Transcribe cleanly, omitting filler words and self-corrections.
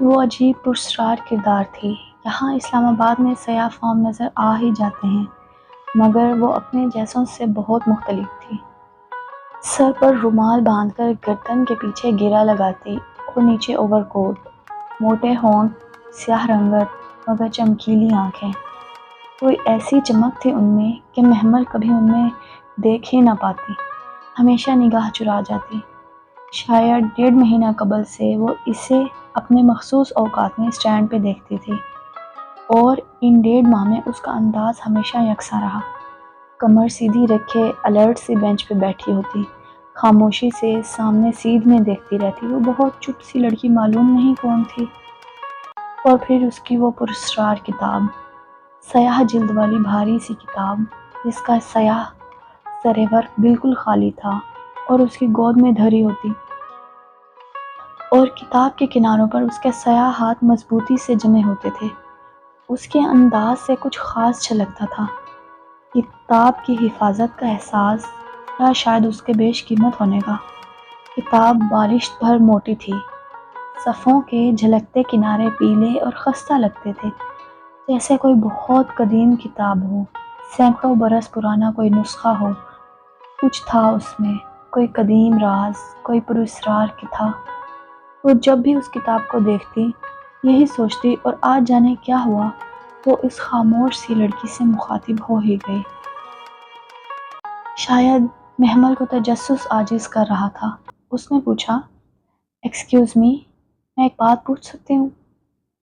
وہ عجیب پراسرار کردار تھی۔ یہاں اسلام آباد میں سیاہ فام نظر آ ہی جاتے ہیں، مگر وہ اپنے جیسوں سے بہت مختلف تھی۔ سر پر رومال باندھ کر گردن کے پیچھے گرا لگاتی اور نیچے اوور کوٹ، موٹے ہونٹ، سیاہ رنگت مگر چمکیلی آنکھیں۔ کوئی ایسی چمک تھی ان میں کہ محمل کبھی ان میں دیکھ ہی نہ پاتی، ہمیشہ نگاہ چرا جاتی۔ شاید 1.5 مہینہ قبل سے وہ اسے اپنے مخصوص اوقات میں اسٹینڈ پہ دیکھتی تھی، اور ان 1.5 ماہ میں اس کا انداز ہمیشہ یکساں رہا۔ کمر سیدھی رکھے الرٹ سی بینچ پہ بیٹھی ہوتی، خاموشی سے سامنے سیدھ میں دیکھتی رہتی۔ وہ بہت چپ سی لڑکی معلوم نہیں کون تھی۔ اور پھر اس کی وہ پراسرار کتاب، سیاہ جلد والی بھاری سی کتاب جس کا سیاہ سرِ ورق بالکل خالی تھا اور اس کی گود میں دھری ہوتی، اور کتاب کے کناروں پر اس کے سیاہ ہاتھ مضبوطی سے جمے ہوتے تھے۔ اس کے انداز سے کچھ خاص جھلکتا تھا، کتاب کی حفاظت کا احساس، یا شاید اس کے بیش قیمت ہونے کا۔ کتاب بالشت بھر موٹی تھی، صفحوں کے جھلکتے کنارے پیلے اور خستہ لگتے تھے، جیسے کوئی بہت قدیم کتاب ہو، سینکڑوں برس پرانا کوئی نسخہ ہو۔ کچھ تھا اس میں، کوئی قدیم راز، کوئی پراسرار تھا۔ وہ جب بھی اس کتاب کو دیکھتی یہی سوچتی، اور آج جانے کیا ہوا، وہ اس خاموش سی لڑکی سے مخاطب ہو ہی گئی۔ شاید محمل کو تجسس عاجز کر رہا تھا۔ اس نے پوچھا، ایکسکیوز می، میں ایک بات پوچھ سکتی ہوں؟